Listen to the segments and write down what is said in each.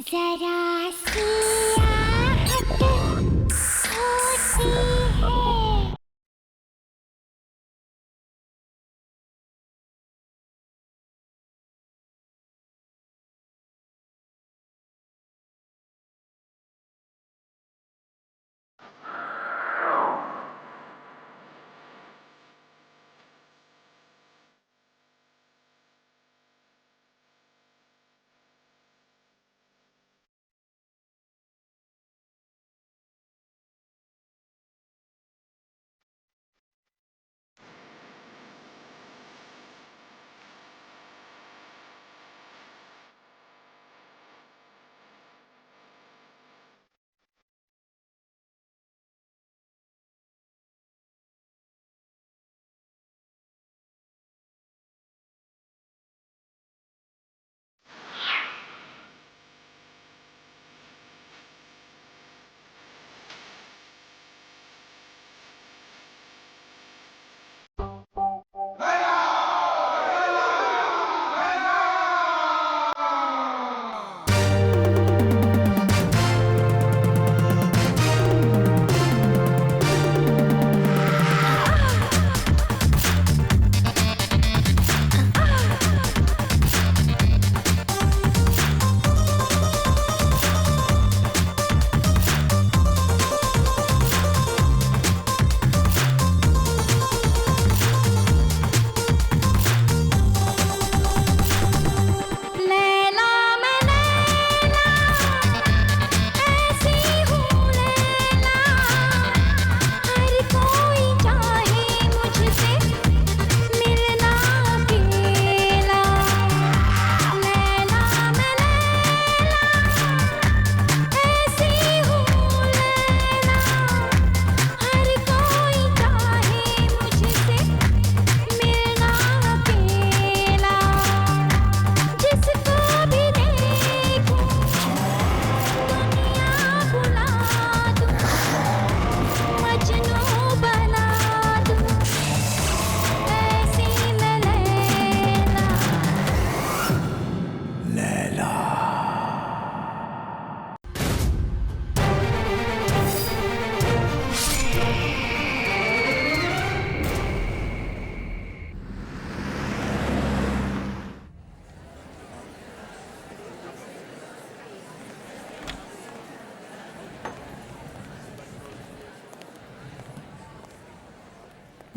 जरा सी आहट होती है।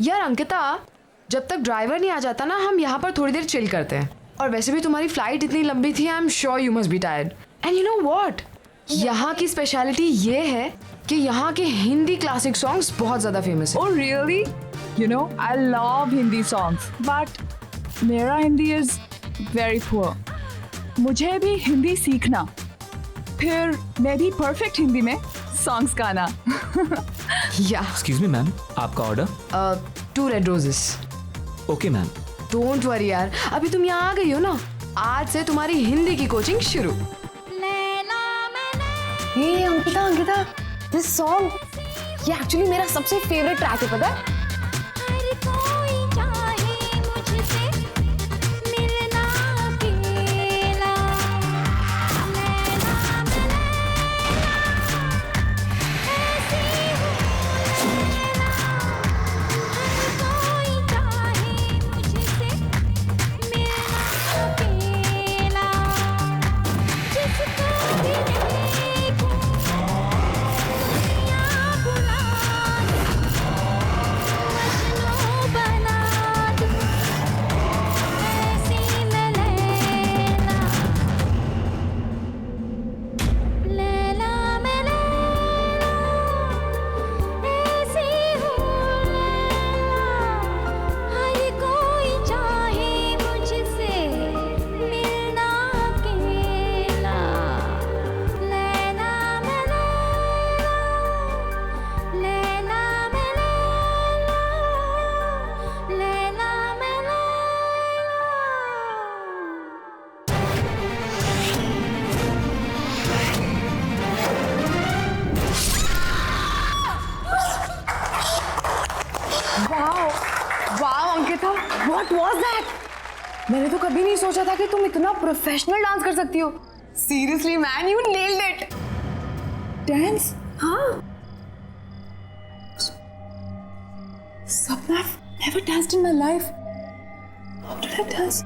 यार अंकिता, जब तक ड्राइवर नहीं आ जाता ना, हम यहाँ पर थोड़ी देर चिल करते हैं। और वैसे भी तुम्हारी फ्लाइट इतनी लंबी थी, I am sure you must be tired. And you know what, यहाँ की स्पेशलिटी ये है कि यहाँ के हिंदी क्लासिक सॉन्ग्स बहुत ज़्यादा फेमस है। Oh really? You know, I love Hindi songs, but मेरा हिंदी is very poor. मुझे भी हिंदी सीखना, फिर मैं भी परफेक्ट हिंदी में सॉन्ग्स गाना। या एक्सक्यूज मी मैम, आपका order? 2 red roses. Okay ma'am. Don't worry यार, अभी तुम यहाँ आ गई हो ना, आज से तुम्हारी हिंदी की कोचिंग शुरू। हे अंकिता, दिस सॉन्ग ये एक्चुअली मेरा सबसे फेवरेट ट्रैक है, पता है? What was that? मैंने तो कभी नहीं सोचा था कि तुम इतना प्रोफेशनल डांस कर सकती हो। Seriously, man, you nailed it. Dance? हाँ. Sapna, I've never danced in my life. How did I dance?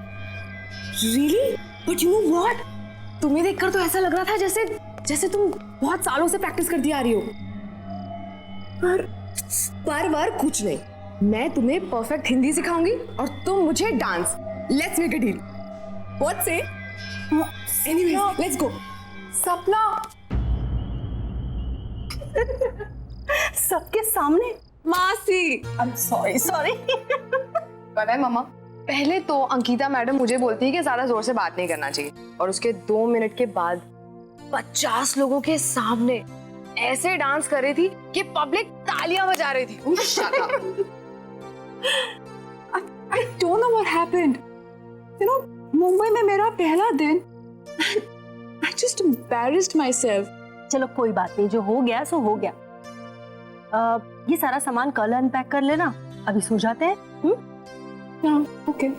Really? But you know what? तुम्हें देखकर तो ऐसा लग रहा था जैसे तुम बहुत सालों से प्रैक्टिस करती आ रही हो. पर कुछ नहीं. मैं तुम्हें परफेक्ट हिंदी सिखाऊंगी और तुम मुझे dance. Let's make a deal. What say? Anyways, let's go. सपना. सबके सामने. मासी. I'm sorry. पता है मामा, पहले तो अंकिता मैडम मुझे बोलती है कि ज्यादा जोर से बात नहीं करना चाहिए, और उसके 2 मिनट के बाद 50 लोगों के सामने ऐसे डांस कर रही थी कि पब्लिक तालियां बजा रही थी. Shut up. I don't know what happened. You know, Mumbai में मेरा पहला दिन. I just embarrassed myself. चलो कोई बात नहीं, जो हो गया सो हो गया. ये सारा सामान कल अनपैक कर लेना, अभी सो जाते हैं. Yeah, okay.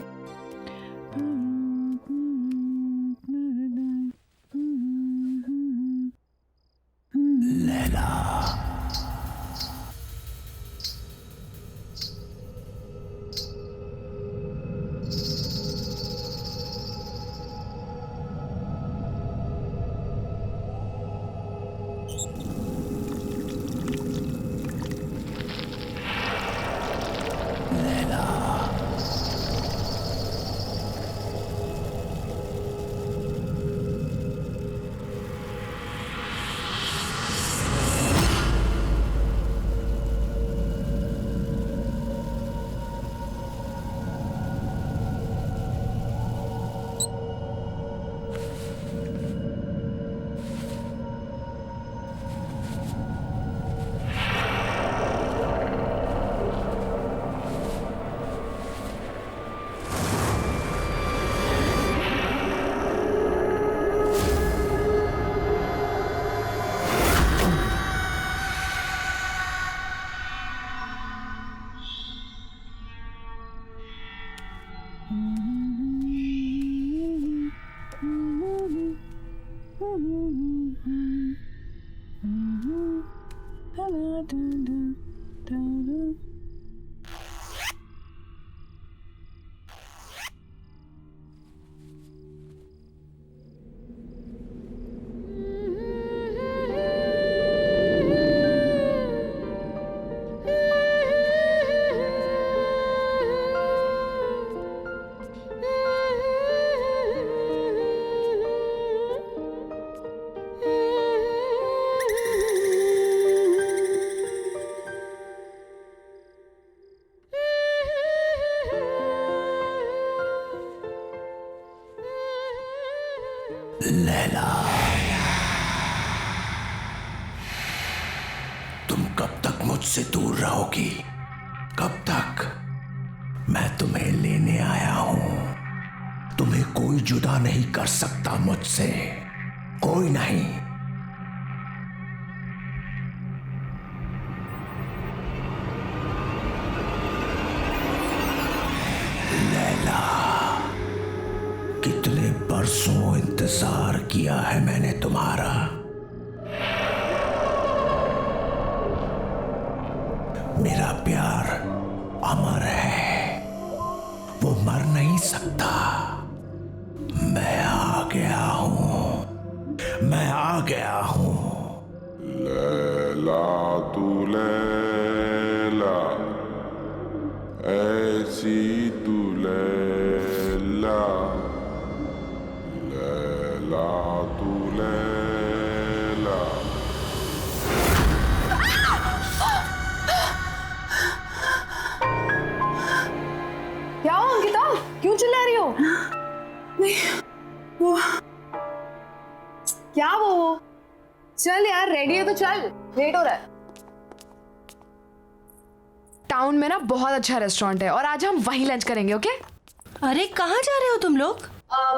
लैला, तुम कब तक मुझसे दूर रहोगी? कब तक? मैं तुम्हें लेने आया हूं. तुम्हें कोई जुदा नहीं कर सकता मुझसे, कोई नहीं. लैला, कितने बरसों इंतजार किया है मैंने तुम्हारा. मेरा प्यार अमर है, वो मर नहीं सकता. मैं आ गया हूं, मैं आ गया हूं. लैला तू लैला, ऐसी तू लैला, लैला तू लैला. क्या हो अंकिता, क्यों चिल्ला रही हो? नहीं, वो क्या वो? चल यार, रेडी है तो चल, लेट हो रहा है. टाउन में ना बहुत अच्छा रेस्टोरेंट है और आज हम वहीं लंच करेंगे. ओके? अरे कहाँ जा रहे हो तुम लोग?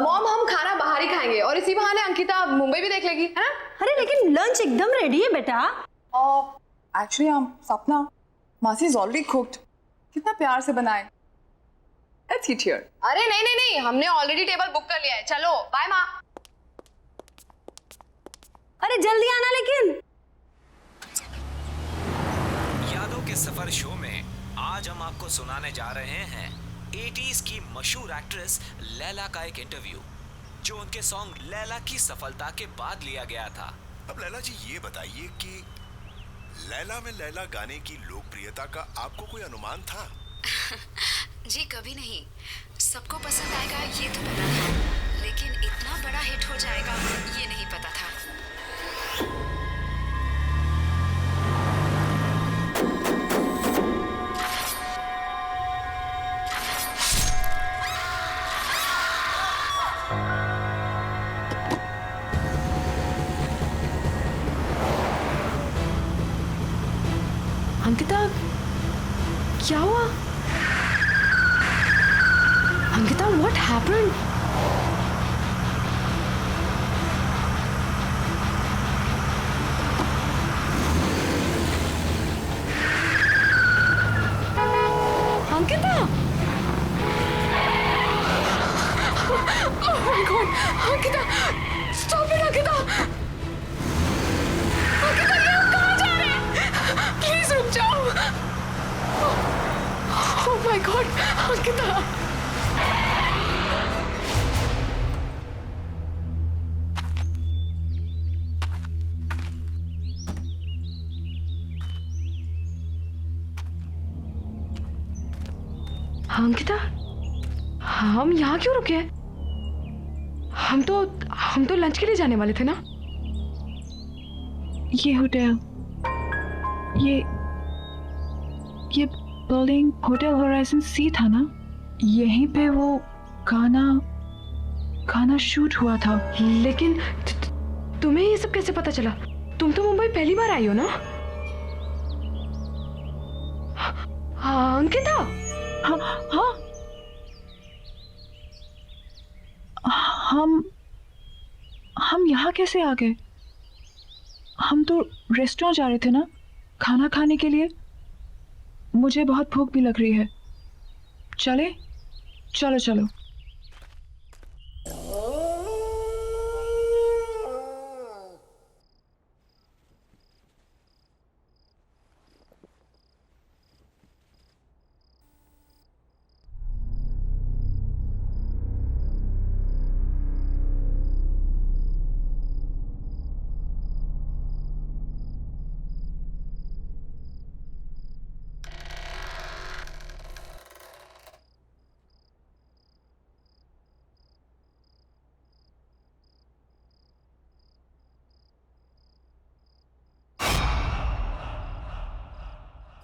मॉम, हम खाना बाहर ही खाएंगे और इसी बहाने अंकिता मुंबई भी देख लेगी, है ना? अरे लेकिन लंच एकदम रेडी है बेटा. एक्चुअली सपना, मासी इज ऑलरेडी कुक्ड. कितना प्यार से बनाए. Let's eat here. अरे नहीं, हमने ऑलरेडी टेबल बुक कर लिया है. चलो बाय माँ. अरे जल्दी आना लेकिन। यादों के सफर शो में आज हम आपको सुनाने जा रहे हैं 80s की मशहूर एक्ट्रेस लैला का एक इंटरव्यू, जो उनके सॉन्ग लैला की सफलता के बाद लिया गया था। अब लैला जी ये बताइए कि लैला में लैला गाने की लोकप्रियता का आपको कोई अनुमान था? जी कभी नहीं। सबको पसंद आएगा ये तो पता था, लेकिन इतना बड़ा हिट हो जाएगा ये नहीं पता था। अंकिता, क्या हुआ? Ankita, what happened? Ankita! Oh my God! Ankita! Stop it, Ankita! Ankita, ये हम कहाँ जा रहे हैं? Please रुक जाओ! Oh my God! Ankita! Ankita, हम यहाँ क्यों रुके? हम तो लंच के लिए जाने वाले थे ना? ये होटल, ये बिल्डिंग होटल होराइजन सी था ना? यहीं पे वो गाना शूट हुआ था। लेकिन तुम्हें ये सब कैसे पता चला? तुम तो मुंबई पहली बार आई हो ना? हाँ, अंकिता। हाँ हाँ, हम यहाँ कैसे आ गए? हम तो रेस्टोरेंट जा रहे थे ना, खाना खाने के लिए। मुझे बहुत भूख भी लग रही है। चले? चलो चलो।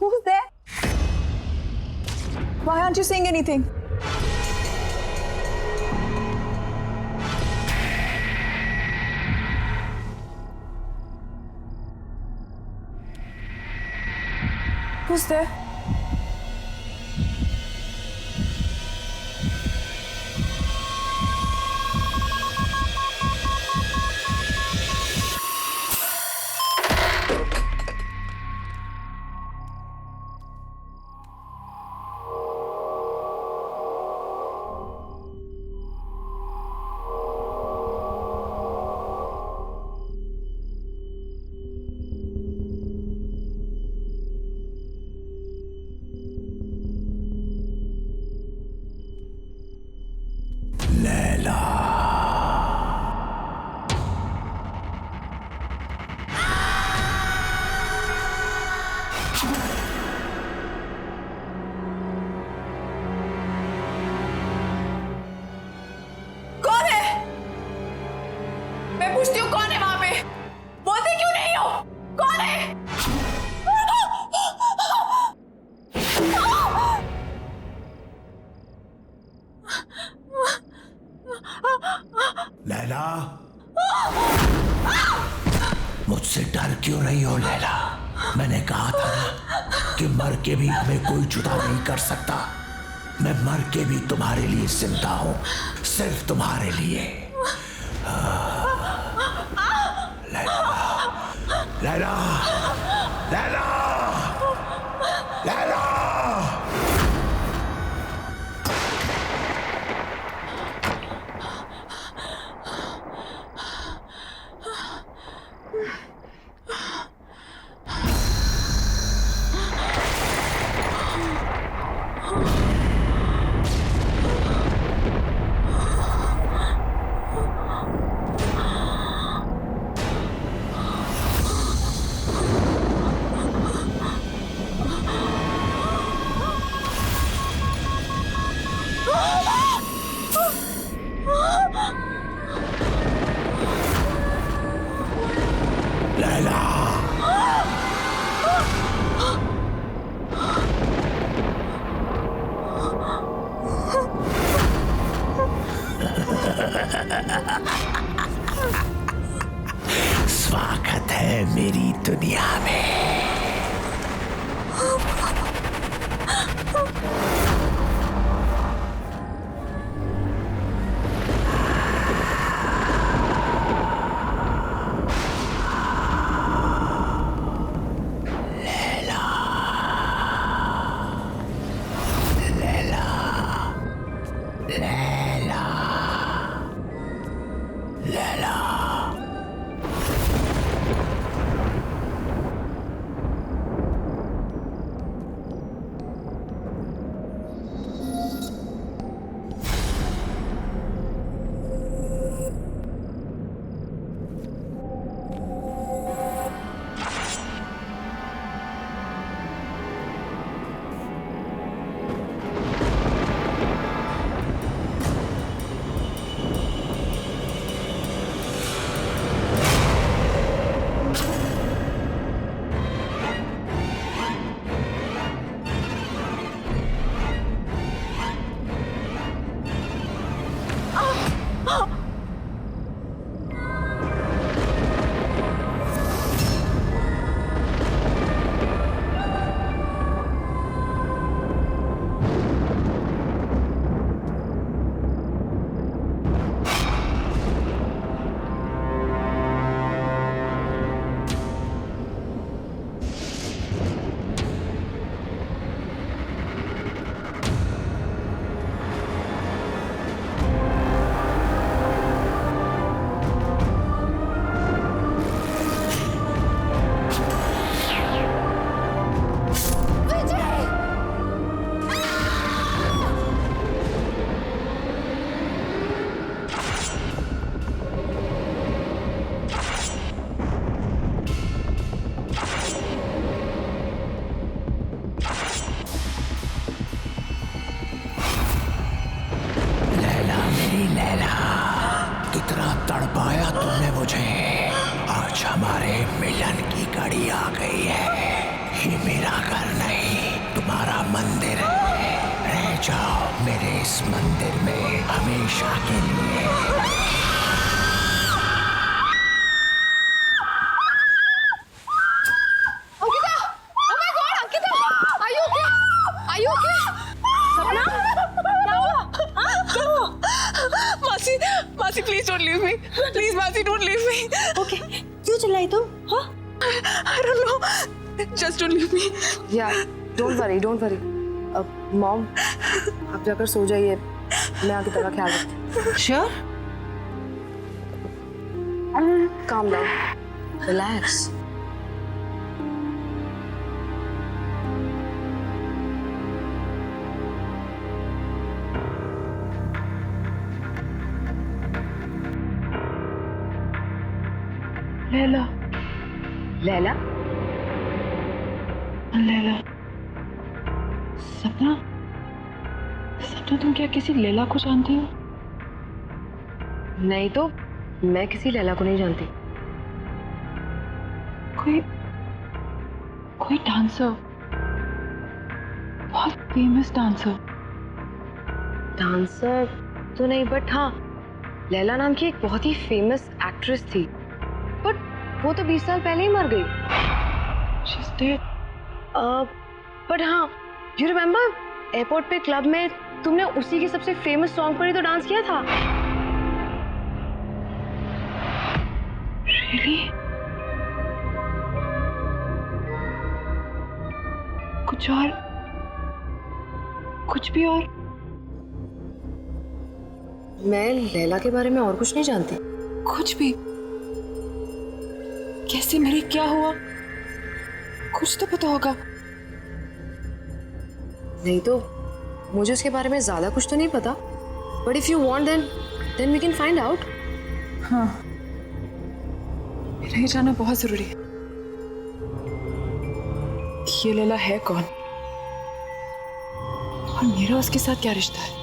Who's there? Why aren't you saying anything? Who's there? पूछती हूँ कौन है वहां पे? बोलते क्यों नहीं हो? कौन है? लैला, मुझसे डर क्यों रही हो लैला? मैंने कहा था ना कि मर के भी हमें कोई जुदा नहीं कर सकता। मैं मर के भी तुम्हारे लिए जिंदा हूं, सिर्फ तुम्हारे लिए। लैला, लैला, लैला। स्वागत है मेरी दुनिया में। तड़पाया तुमने मुझे। आज हमारे मिलन की घड़ी आ गई है। ये मेरा घर नहीं, तुम्हारा मंदिर है। रह जाओ मेरे इस मंदिर में हमेशा के लिए। मासी please don't leave me, please मासी डोंट लीव मी। ओके, क्यों चिल्लाई तुम? हाँ? I don't know, just don't leave me. Yeah don't worry, don't worry. Mom, आप जाकर सो जाइए, मैं आगे तेरा ख्याल रखती हूँ। Sure? Calm down, relax. Laila, Laila? Laila, सपना, सपना तुम क्या किसी लैला को जानती हो? नहीं तो मैं किसी लैला को नहीं जानती। कोई डांसर, बहुत फेमस डांसर। डांसर तो नहीं, बट हाँ, लैला नाम की एक बहुत ही फेमस एक्ट्रेस थी, बट वो तो 20 साल पहले ही मर गई। She's dead. बट हाँ, यू रिमेम्बर एयरपोर्ट पे क्लब में तुमने उसी के सबसे फेमस सॉन्ग पर ही तो डांस किया था। Really? कुछ भी और? मैं लैला के बारे में और कुछ नहीं जानती। कुछ भी? कैसे मरी, क्या हुआ? कुछ तो पता होगा। नहीं तो मुझे उसके बारे में ज्यादा कुछ तो नहीं पता, but if you want then we can find out. हाँ, मेरा ये जानना बहुत जरूरी है कि ये लैला है कौन और मेरा उसके साथ क्या रिश्ता है।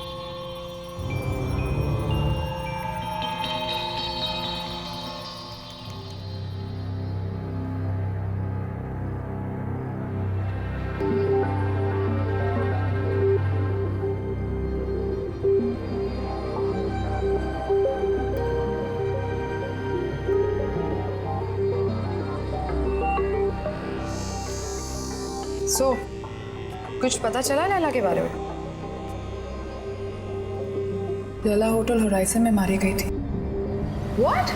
सो कुछ पता चला लैला के बारे में? लैला होटल होराइजन में मारी गई थी। What?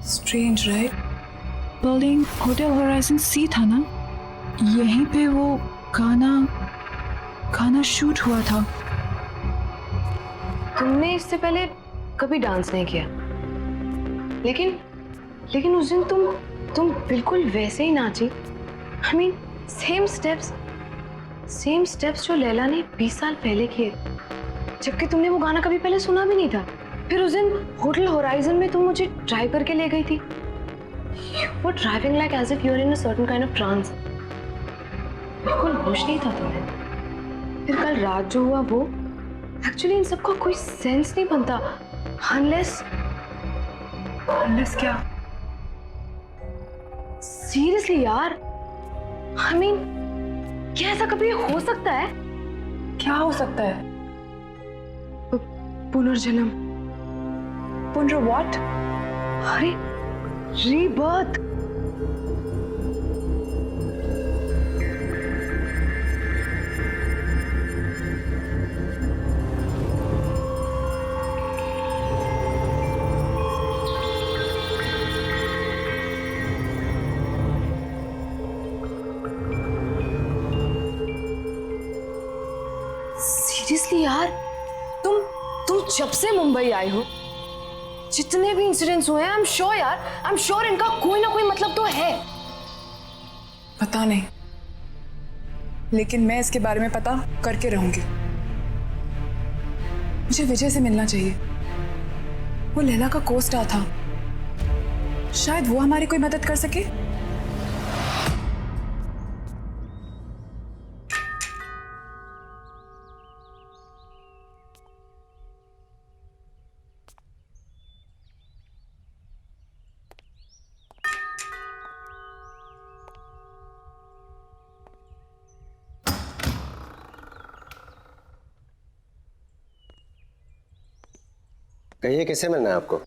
Strange right? Building hotel horizon सी था ना, यहीं पे वो गाना शूट हुआ था। तुमने इससे पहले कभी डांस नहीं किया, लेकिन उस दिन तुम बिल्कुल वैसे ही नाची। I mean, सेम स्टेप्स जो लैला ने 20 साल पहले किए, जबकि तुमने वो गाना कभी पहले सुना भी नहीं था। फिर उस दिन होटल होराइजन में तुम मुझे ड्राइव करके ले गई थी। You were driving like as if you were in a certain kind of trance. बिल्कुल होश नहीं था तुम्हें। फिर कल रात जो हुआ वो, एक्चुअली इन सबका कोई सेंस नहीं बनता unless क्या? सीरियसली यार, I mean, क्या ऐसा कभी हो सकता है? क्या हो सकता है? पुनर्जन्म। व्हाट? अरे रीबर्थ। सीरियसली यार, तुम जब से मुंबई आई हो, जितने भी इंसिडेंट्स हुए हैं, आई एम श्योर इनका कोई ना कोई मतलब तो है। पता नहीं, लेकिन मैं इसके बारे में पता करके रहूंगी। मुझे विजय से मिलना चाहिए। वो लैला का को-स्टार था, शायद वो हमारी कोई मदद कर सके। कहिए, किससे मिलना है आपको?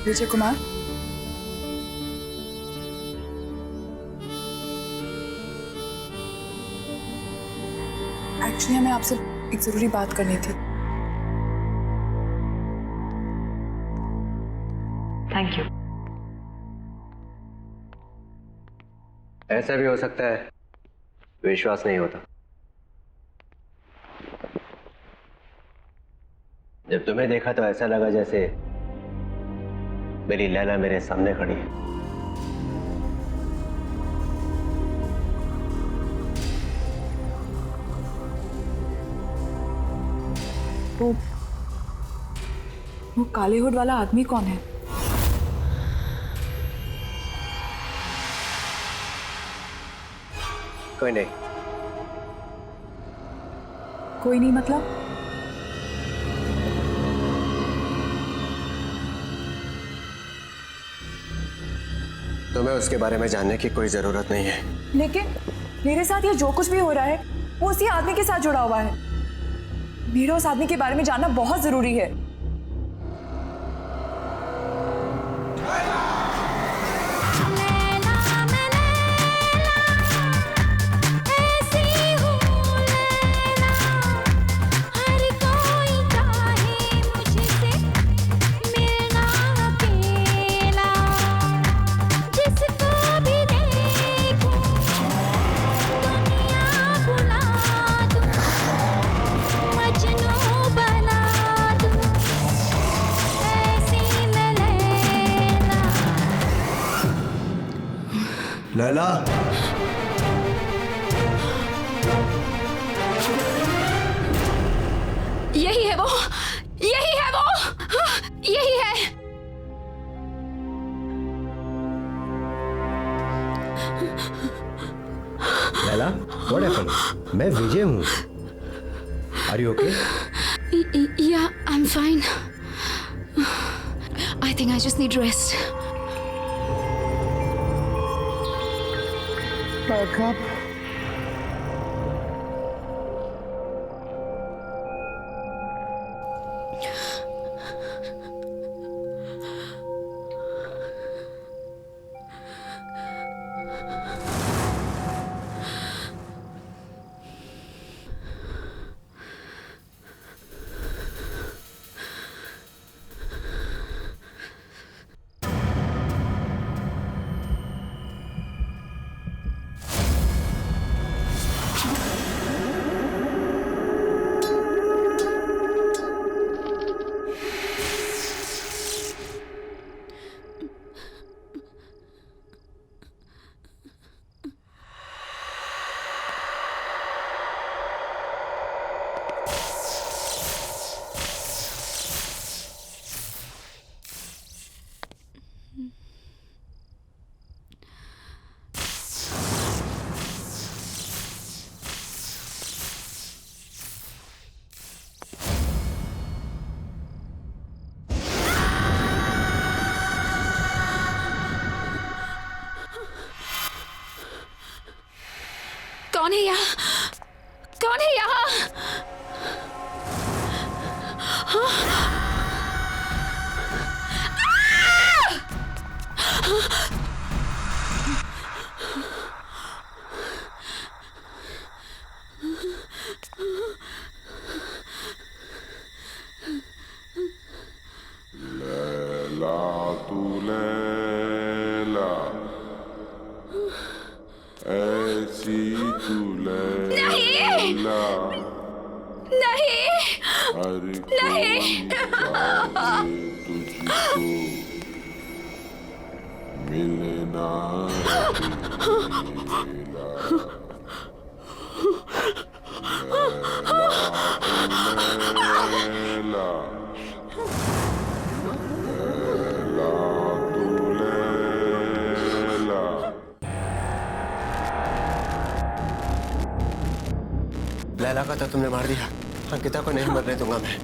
विजय कुमार, एक्चुअली हमें आपसे एक जरूरी बात करनी थी। Thank you. ऐसा भी हो सकता है विश्वास नहीं होता। जब तुम्हें देखा तो ऐसा लगा जैसे मेरी लैला मेरे सामने खड़ी है। वो काले हुड वाला आदमी कौन है? कोई नहीं। कोई नहीं मतलब? तुम्हें उसके बारे में जानने की कोई जरूरत नहीं है। लेकिन मेरे साथ ये जो कुछ भी हो रहा है वो उसी आदमी के साथ जुड़ा हुआ है। मेरा उस आदमी के बारे में जानना बहुत जरूरी है। लैला, यही है वो, यही है वो, यही है। Laila, what happened? मैं विजय हूँ। Are you okay? Yeah, I'm fine. I think I just need rest. Wake up. कौन है यहाँ? कौन है यहाँ? लैला तू लैला, ऐसी तू लैला, नहीं, हर नहीं। कोई तुझको मिलना लैला, लैला तू लैला। लैला का तो तुमने मार दिया, अंकिता को नहीं मरने दूंगा मैं।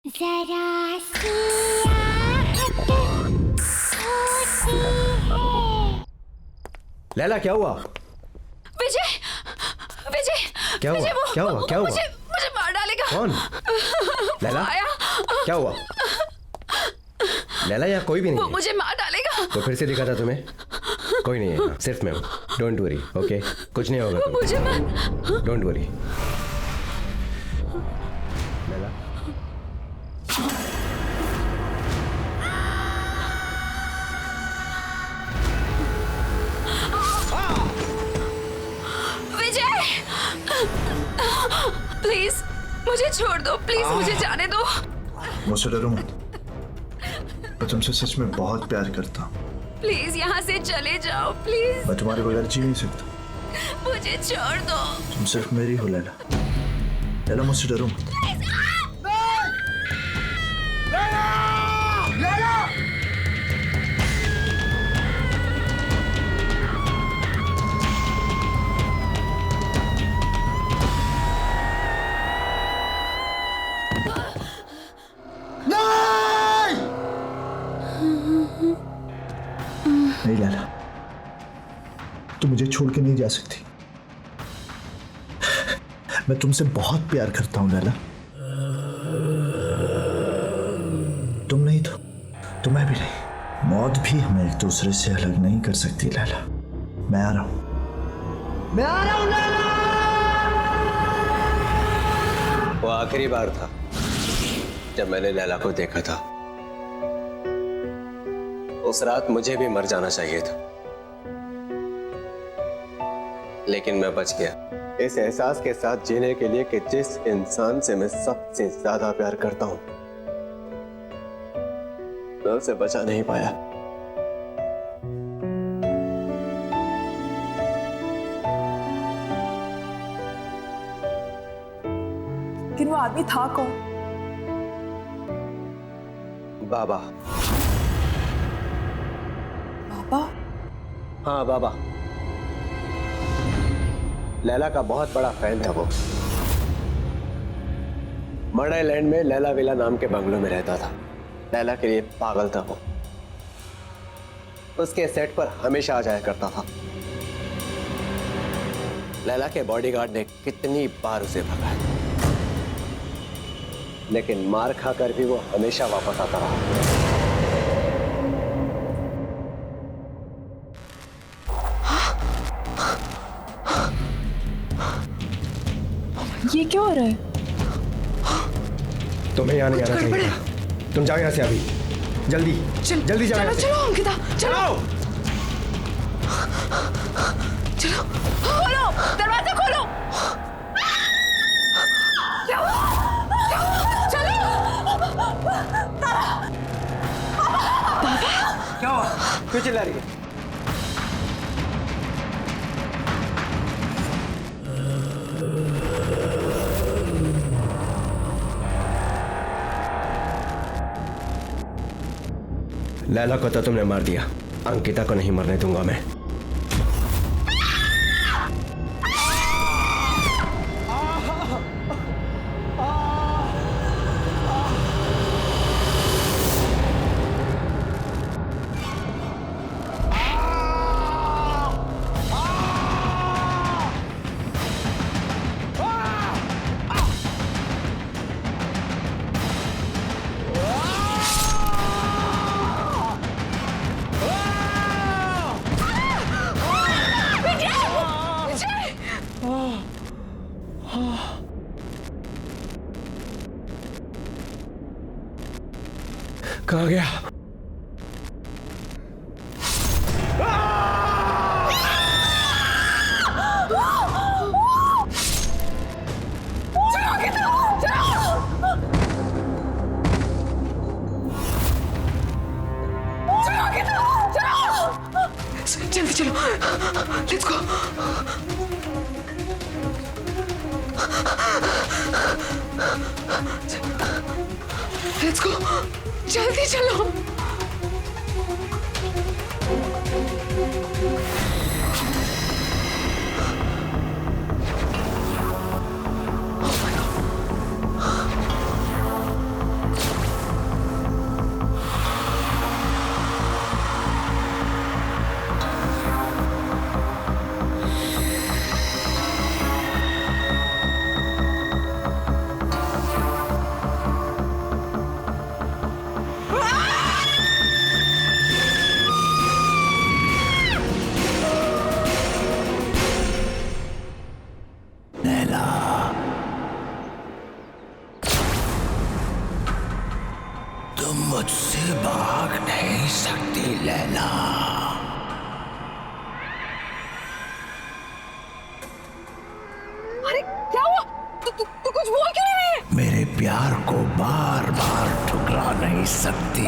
जरा सी आहट होती है। लैला क्या हुआ? विजय, विजय, क्या हुआ? विजय, क्या हुआ? क्या हुआ? मुझे मार डालेगा। कौन? लैला? आया। क्या हुआ? लैला यहाँ कोई भी नहीं वो है। मुझे मार डालेगा। तो फिर से दिखा था तुम्हें? कोई नहीं है, सिर्फ मैं हूँ। Don't worry, okay? कुछ नहीं होगा तुम्हें। मुझे मार। Don't worry. Laila? Vijay, please मुझे छोड़ दो, प्लीज मुझे जाने दो। मुझसे डरो मत, मैं तुमसे सच में बहुत प्यार करता हूँ। प्लीज यहाँ से चले जाओ, प्लीज। मैं तुम्हारे बगैर जी नहीं सकता। मुझे छोड़ दो। तुम सिर्फ मेरी हो लैला। लैला मुझसे डरो मत। नहीं लैला, तुम मुझे छोड़ के नहीं जा सकती। मैं तुमसे बहुत प्यार करता हूं लैला। तुम नहीं तो मैं भी नहीं। मौत भी हमें एक दूसरे से अलग नहीं कर सकती लैला। मैं आ रहा हूं, मैं आ रहा हूं लैला। वो आखिरी बार था जब मैंने लैला को देखा था। उस रात मुझे भी मर जाना चाहिए था, लेकिन मैं बच गया इस एहसास के साथ जीने के लिए कि जिस इंसान से मैं सबसे ज्यादा प्यार करता हूं, मैं उसे बचा नहीं पाया। लेकिन वो आदमी था कौन? बाबा। बाबा? हाँ बाबा। लैला का बहुत बड़ा फैन था वो। मर्डर लैंड में लैला विला नाम के बंगलों में रहता था। लैला के लिए पागल था वो। उसके सेट पर हमेशा आ जाया करता था। लैला के बॉडीगार्ड ने कितनी बार उसे भगाया, लेकिन मार खाकर भी वो हमेशा वापस आता रहा। ये क्या हो रहा है? तुम्हें यहाँ नहीं आना चाहिए था। तुम जाओ यहाँ से अभी, जल्दी जल्दी जाओ। चलो चलो अंकिता, चलो चलो। खोलो, दरवाजा खोलो। क्या हुआ? चलो। क्या हुआ? क्यों चिल्ला रही है? लैला को तो तुमने मार दिया, अंकिता को नहीं मरने दूंगा मैं। कहाँ गया? जल्दी चलो, लेट्स गो। लेट्स गो, जल्दी चलो। तुम मुझसे भाग नहीं सकती लैला। अरे क्या हुआ? तू कुछ बोल क्यों नहीं रही है? मेरे प्यार को बार बार ठुकरा नहीं सकती।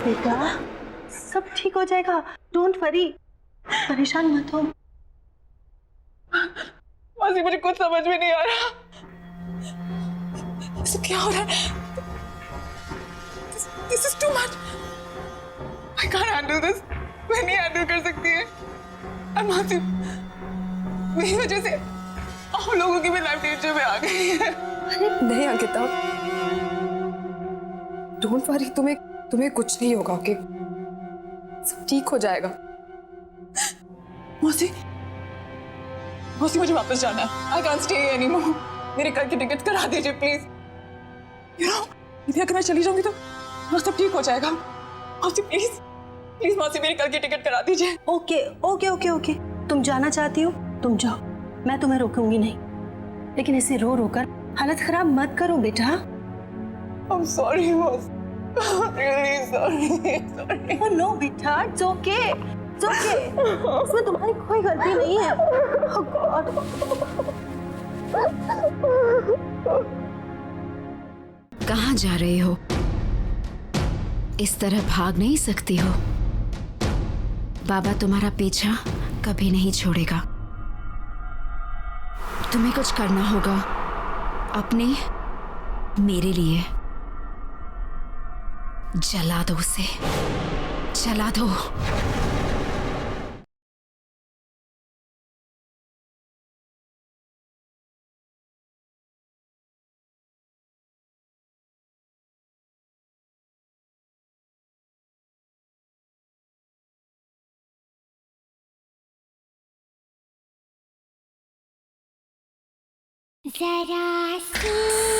बेटा, सब ठीक हो जाएगा। डोंट वरी, परेशान मत हो। मासी, मुझे कुछ समझ में नहीं आ रहा। इसे क्या हो रहा है? This is too much. I can't handle this. मैं नहीं हैंडल कर सकती है। मासी, मेरी वजह से आप लोगों की भी लाइफ डेंजर में आ गई है। नहीं अंकिता, डोंट वरी, तुम्हें कुछ नहीं होगा। ओके, सब ठीक हो जाएगा। मौसी, मुझे वापस जाना है। I can't stay anymore. मेरे घर की टिकट करा दीजिए प्लीज। यू नो, यदि अगर मैं चली जाऊंगी तो सब ठीक हो जाएगा। मौसी प्लीज प्लीज मौसी मेरी कल की टिकट करा दीजिए। ओके ओके ओके ओके, तुम जाना चाहती हो तुम जाओ, मैं तुम्हें रोकूंगी नहीं, लेकिन इसे रो रो कर हालत खराब मत करो बेटा। I'm sorry मौसी, really sorry। Oh no बेटा, it's okay, it's okay। इसमें तुम्हारी कोई गलती नहीं है। Oh God। कहाँ जा रहे हो? इस तरह भाग नहीं सकती हो। बाबा तुम्हारा पीछा कभी नहीं छोड़ेगा। तुम्हें कुछ करना होगा अपने मेरे लिए। जला दो उसे, जला दो। जरा सी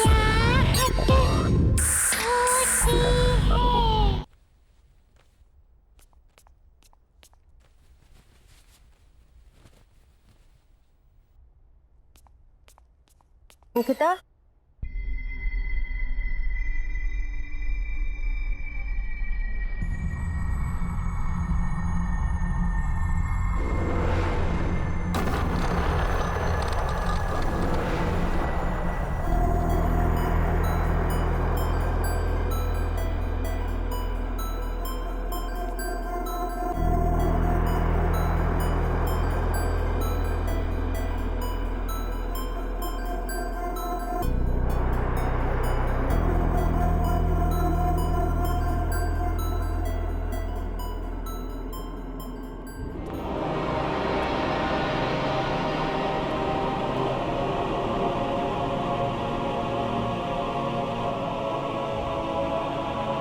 आहट होती है। अंकिता,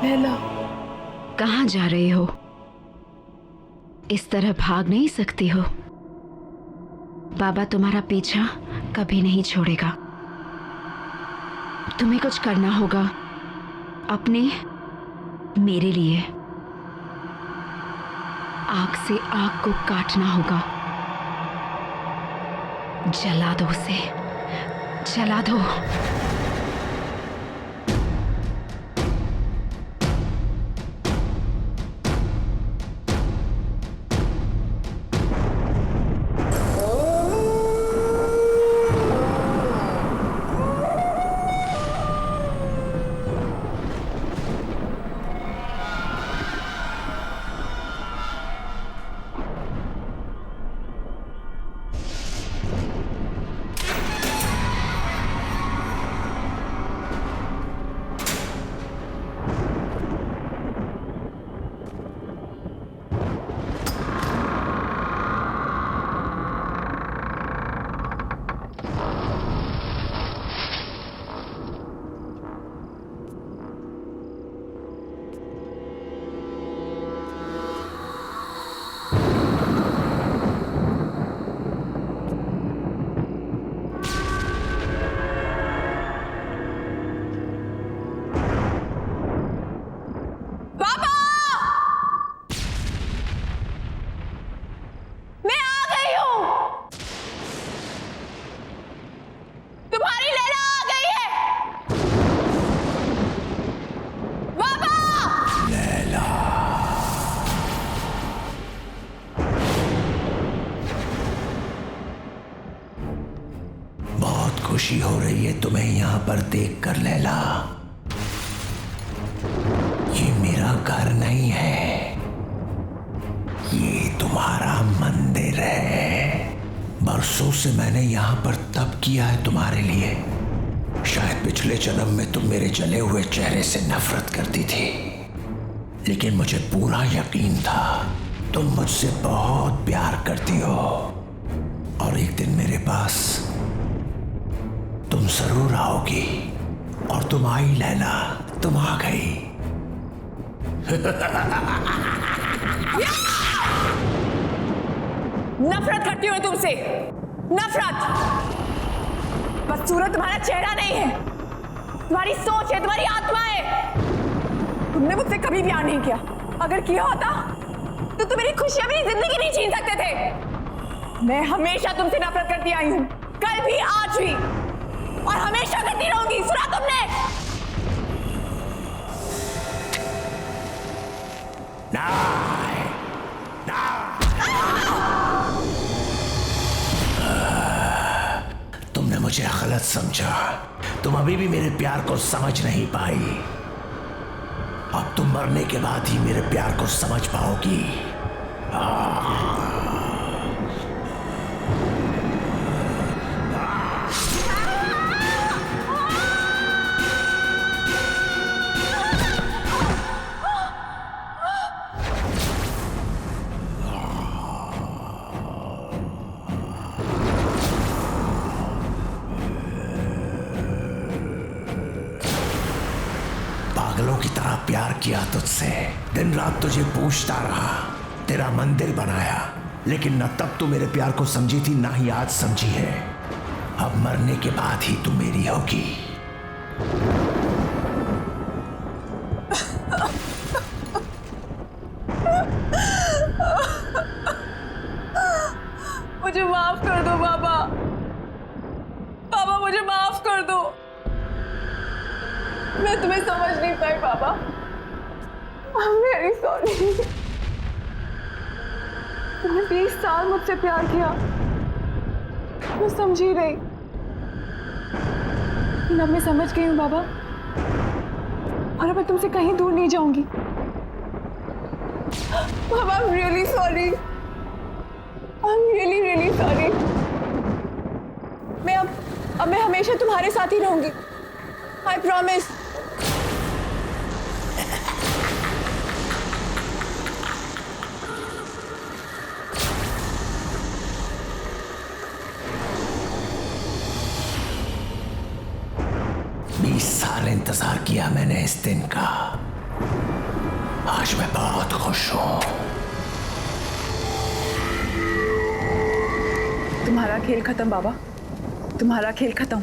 लैला, कहाँ जा रहे हो? इस तरह भाग नहीं सकती हो। बाबा तुम्हारा पीछा कभी नहीं छोड़ेगा। तुम्हें कुछ करना होगा अपने मेरे लिए। आग से आग को काटना होगा। जला दो उसे, जला दो। खुशी हो रही है तुम्हें यहाँ पर देखकर लैला। ये मेरा घर नहीं है, ये तुम्हारा मंदिर है। बरसों से मैंने यहाँ पर तप किया है तुम्हारे लिए। शायद पिछले जन्म में तुम मेरे जले हुए चेहरे से नफरत करती थी, लेकिन मुझे पूरा यकीन था तुम मुझसे बहुत प्यार करती हो और एक दिन मेरे पास तुम जरूर आओगी। और तुम आई लैला, तुम आ गई। नफरत करती हूँ तुमसे, नफरत। बस सूरत तुम्हारा चेहरा नहीं है, तुम्हारी सोच है, तुम्हारी आत्मा है। तुमने मुझसे कभी प्यार नहीं किया, अगर किया होता तो तुम मेरी खुशियां, मेरी जिंदगी नहीं छीन सकते थे। मैं हमेशा तुमसे नफरत करती आई हूं, कल भी, आज भी, और हमेशा करती रहूंगी। सुना तुमने? तुमने मुझे गलत समझा। तुम अभी भी मेरे प्यार को समझ नहीं पाई। अब तुम मरने के बाद ही मेरे प्यार को समझ पाओगी। पागलों की तरह प्यार किया तुझसे, दिन रात तुझे पूछता रहा, तेरा मंदिर बनाया, लेकिन न तब तू मेरे प्यार को समझी थी, ना ही आज समझी है। अब मरने के बाद ही तू मेरी होगी। मुझे माफ कर दो बाबा। बाबा मुझे माफ कर दो। मैं तुम्हें समझ नहीं पाई बाबा। I'm very sorry। तुमने 20 साल मुझसे प्यार किया, मैं समझी रही, लेकिन अब मैं समझ गई हूँ बाबा, और अब मैं तुमसे कहीं दूर नहीं जाऊंगी। बाबा I'm really sorry। I'm really really sorry। मैं हमेशा तुम्हारे साथ ही रहूंगी। I promise। साल इंतजार किया मैंने इस दिन का। आज मैं बहुत खुश हूं। तुम्हारा खेल खत्म बाबा, तुम्हारा खेल खत्म।